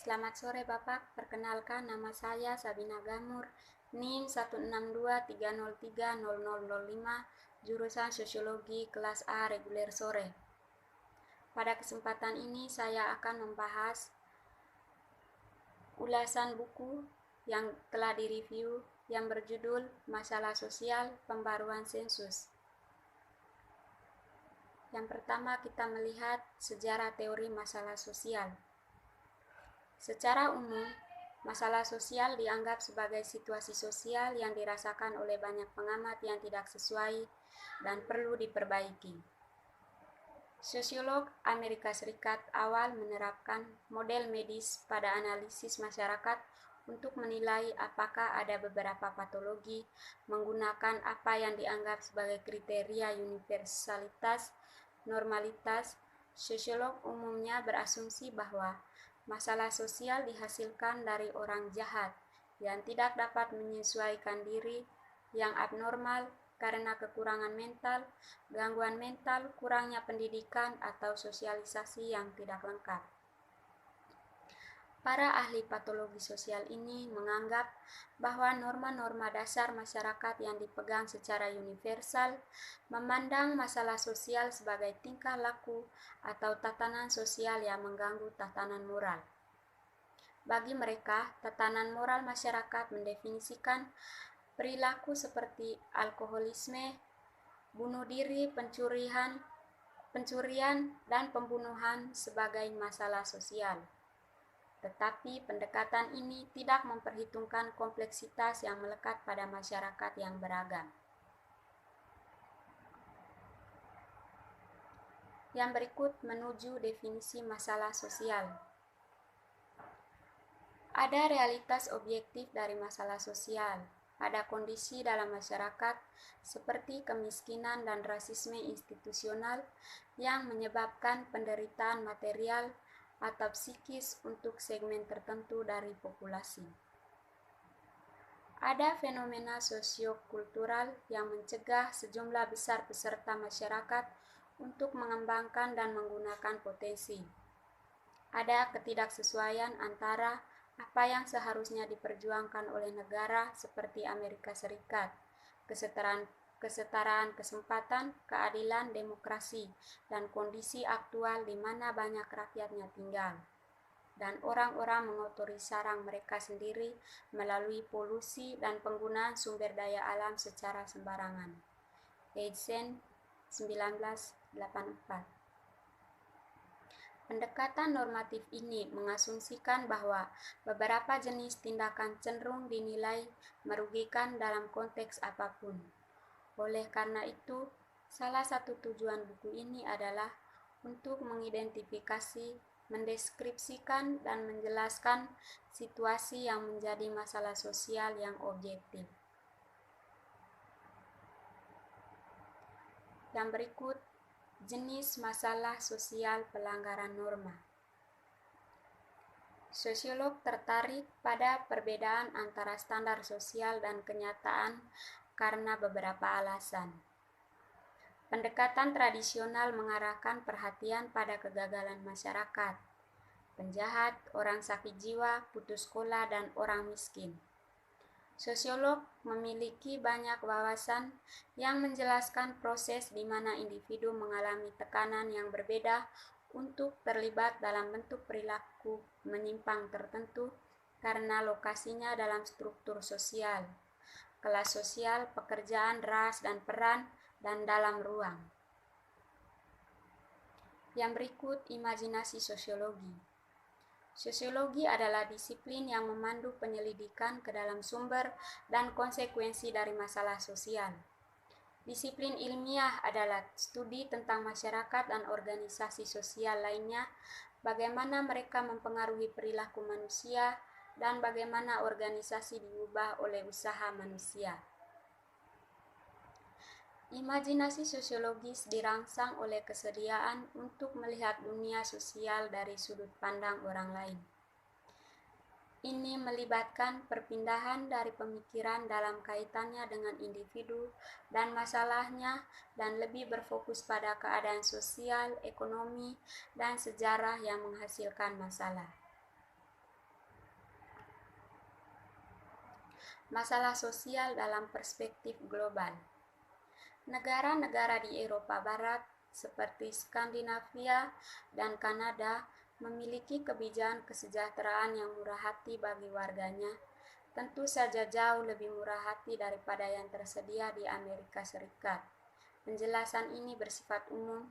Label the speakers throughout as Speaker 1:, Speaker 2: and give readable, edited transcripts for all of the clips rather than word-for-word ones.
Speaker 1: Selamat sore Bapak, perkenalkan nama saya Sabina Gamur, NIM 16230300005, jurusan Sosiologi kelas A reguler sore. Pada kesempatan ini saya akan membahas ulasan buku yang telah direview yang berjudul Masalah Sosial Pembaruan Sensus. Yang pertama kita melihat sejarah teori masalah sosial. Secara umum, masalah sosial dianggap sebagai situasi sosial yang dirasakan oleh banyak pengamat yang tidak sesuai dan perlu diperbaiki. Sosiolog Amerika Serikat awal menerapkan model medis pada analisis masyarakat untuk menilai apakah ada beberapa patologi menggunakan apa yang dianggap sebagai kriteria universalitas, normalitas. Sosiolog umumnya berasumsi bahwa masalah sosial dihasilkan dari orang jahat yang tidak dapat menyesuaikan diri, yang abnormal karena kekurangan mental, gangguan mental, kurangnya pendidikan, atau sosialisasi yang tidak lengkap. Para ahli patologi sosial ini menganggap bahwa norma-norma dasar masyarakat yang dipegang secara universal memandang masalah sosial sebagai tingkah laku atau tatanan sosial yang mengganggu tatanan moral. Bagi mereka, tatanan moral masyarakat mendefinisikan perilaku seperti alkoholisme, bunuh diri, pencurian, dan pembunuhan sebagai masalah sosial. Tetapi pendekatan ini tidak memperhitungkan kompleksitas yang melekat pada masyarakat yang beragam. Yang berikut menuju definisi masalah sosial. Ada realitas objektif dari masalah sosial. Ada kondisi dalam masyarakat seperti kemiskinan dan rasisme institusional yang menyebabkan penderitaan material atau psikis untuk segmen tertentu dari populasi. Ada fenomena sosiokultural yang mencegah sejumlah besar peserta masyarakat untuk mengembangkan dan menggunakan potensi. Ada ketidaksesuaian antara apa yang seharusnya diperjuangkan oleh negara seperti Amerika Serikat, kesetaraan kesempatan, keadilan, demokrasi, dan kondisi aktual di mana banyak rakyatnya tinggal, dan orang-orang mengotori sarang mereka sendiri melalui polusi dan penggunaan sumber daya alam secara sembarangan. Eidzen 1984. Pendekatan normatif ini mengasumsikan bahwa beberapa jenis tindakan cenderung dinilai merugikan dalam konteks apapun. Oleh karena itu, salah satu tujuan buku ini adalah untuk mengidentifikasi, mendeskripsikan, dan menjelaskan situasi yang menjadi masalah sosial yang objektif. Yang berikut, jenis masalah sosial pelanggaran norma. Sosiolog tertarik pada perbedaan antara standar sosial dan kenyataan karena beberapa alasan. Pendekatan tradisional mengarahkan perhatian pada kegagalan masyarakat, penjahat, orang sakit jiwa, putus sekolah, dan orang miskin. Sosiolog memiliki banyak wawasan yang menjelaskan proses di mana individu mengalami tekanan yang berbeda untuk terlibat dalam bentuk perilaku menyimpang tertentu karena lokasinya dalam struktur sosial, kelas sosial, pekerjaan, ras, dan peran, dan dalam ruang. Yang berikut imajinasi sosiologi. Sosiologi adalah disiplin yang memandu penyelidikan ke dalam sumber dan konsekuensi dari masalah sosial. Disiplin ilmiah adalah studi tentang masyarakat dan organisasi sosial lainnya, bagaimana mereka mempengaruhi perilaku manusia, dan bagaimana organisasi diubah oleh usaha manusia. Imajinasi sosiologis dirangsang oleh kesediaan untuk melihat dunia sosial dari sudut pandang orang lain. Ini melibatkan perpindahan dari pemikiran dalam kaitannya dengan individu dan masalahnya dan lebih berfokus pada keadaan sosial, ekonomi, dan sejarah yang menghasilkan masalah. Masalah sosial dalam perspektif global. Negara-negara di Eropa Barat seperti Skandinavia dan Kanada memiliki kebijakan kesejahteraan yang murah hati bagi warganya, tentu saja jauh lebih murah hati daripada yang tersedia di Amerika Serikat. Penjelasan ini bersifat umum,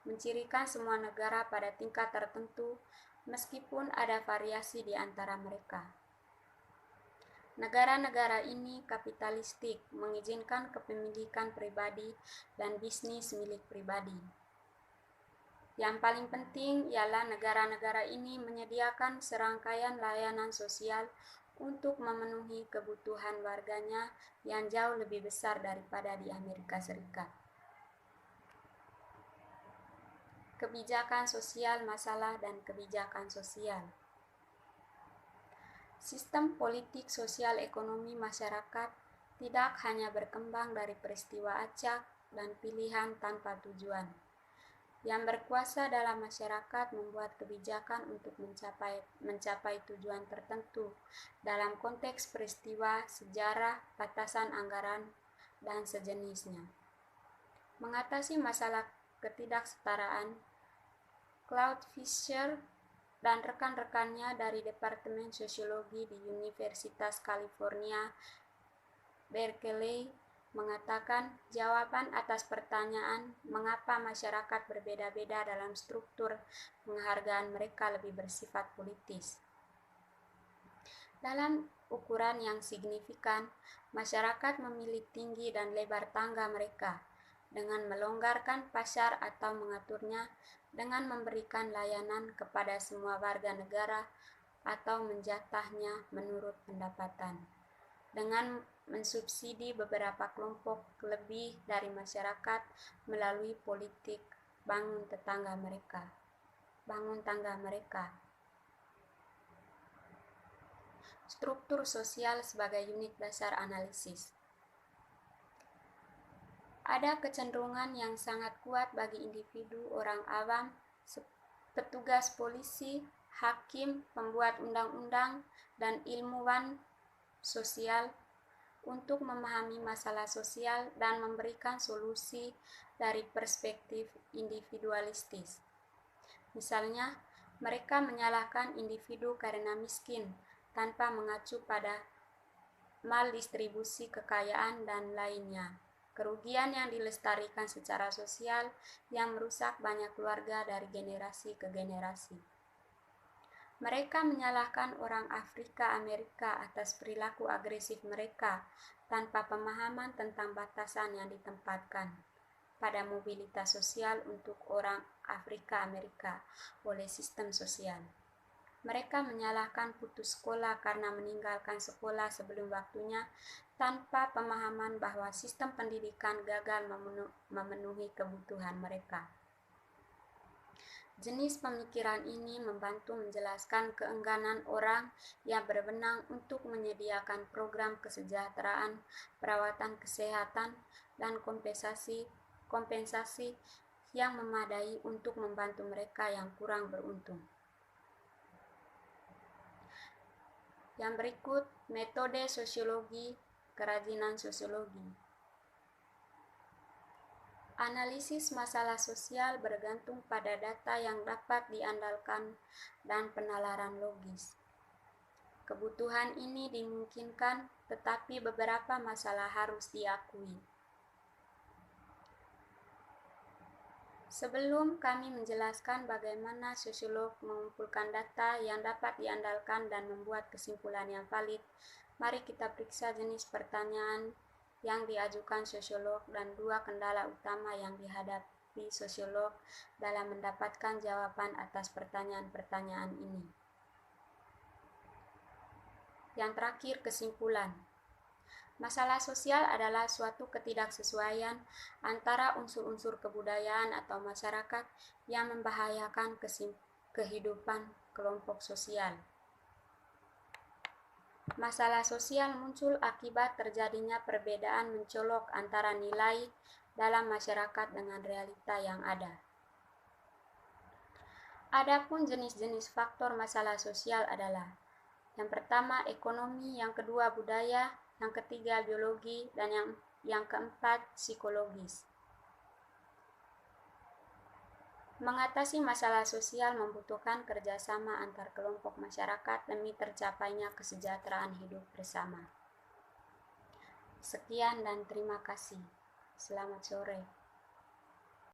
Speaker 1: mencirikan semua negara pada tingkat tertentu, meskipun ada variasi di antara mereka. Negara-negara ini kapitalistik, mengizinkan kepemilikan pribadi dan bisnis milik pribadi. Yang paling penting ialah negara-negara ini menyediakan serangkaian layanan sosial untuk memenuhi kebutuhan warganya yang jauh lebih besar daripada di Amerika Serikat. Kebijakan sosial, masalah dan kebijakan sosial. Sistem politik sosial ekonomi masyarakat tidak hanya berkembang dari peristiwa acak dan pilihan tanpa tujuan. Yang berkuasa dalam masyarakat membuat kebijakan untuk mencapai tujuan tertentu dalam konteks peristiwa, sejarah, batasan anggaran, dan sejenisnya. Mengatasi masalah ketidaksetaraan, Claude Fisher dan rekan-rekannya dari Departemen Sosiologi di Universitas California, Berkeley, mengatakan jawaban atas pertanyaan mengapa masyarakat berbeda-beda dalam struktur penghargaan mereka lebih bersifat politis. Dalam ukuran yang signifikan, masyarakat memilih tinggi dan lebar tangga mereka dengan melonggarkan pasar atau mengaturnya dengan memberikan layanan kepada semua warga negara atau menjatahnya menurut pendapatan, dengan mensubsidi beberapa kelompok lebih dari masyarakat melalui politik bangun tangga mereka. Struktur sosial sebagai unit dasar analisis. Ada kecenderungan yang sangat kuat bagi individu, orang awam, petugas polisi, hakim, pembuat undang-undang, dan ilmuwan sosial untuk memahami masalah sosial dan memberikan solusi dari perspektif individualistis. Misalnya, mereka menyalahkan individu karena miskin tanpa mengacu pada maldistribusi kekayaan dan lainnya. Kerugian yang dilestarikan secara sosial yang merusak banyak keluarga dari generasi ke generasi. Mereka menyalahkan orang Afrika Amerika atas perilaku agresif mereka tanpa pemahaman tentang batasan yang ditempatkan pada mobilitas sosial untuk orang Afrika Amerika oleh sistem sosial. Mereka menyalahkan putus sekolah karena meninggalkan sekolah sebelum waktunya tanpa pemahaman bahwa sistem pendidikan gagal memenuhi kebutuhan mereka. Jenis pemikiran ini membantu menjelaskan keengganan orang yang berwenang untuk menyediakan program kesejahteraan, perawatan kesehatan, dan kompensasi yang memadai untuk membantu mereka yang kurang beruntung. Yang berikut, metode sosiologi, kerajinan sosiologi. Analisis masalah sosial bergantung pada data yang dapat diandalkan dan penalaran logis. Kebutuhan ini dimungkinkan, tetapi beberapa masalah harus diakui. Sebelum kami menjelaskan bagaimana sosiolog mengumpulkan data yang dapat diandalkan dan membuat kesimpulan yang valid, mari kita periksa jenis pertanyaan yang diajukan sosiolog dan dua kendala utama yang dihadapi sosiolog dalam mendapatkan jawaban atas pertanyaan-pertanyaan ini. Yang terakhir, kesimpulan. Masalah sosial adalah suatu ketidaksesuaian antara unsur-unsur kebudayaan atau masyarakat yang membahayakan kehidupan kelompok sosial. Masalah sosial muncul akibat terjadinya perbedaan mencolok antara nilai dalam masyarakat dengan realita yang ada. Adapun jenis-jenis faktor masalah sosial adalah: yang pertama, ekonomi; yang kedua, budaya; yang ketiga biologi, dan yang keempat psikologis. Mengatasi masalah sosial membutuhkan kerjasama antar kelompok masyarakat demi tercapainya kesejahteraan hidup bersama. Sekian dan terima kasih. Selamat sore.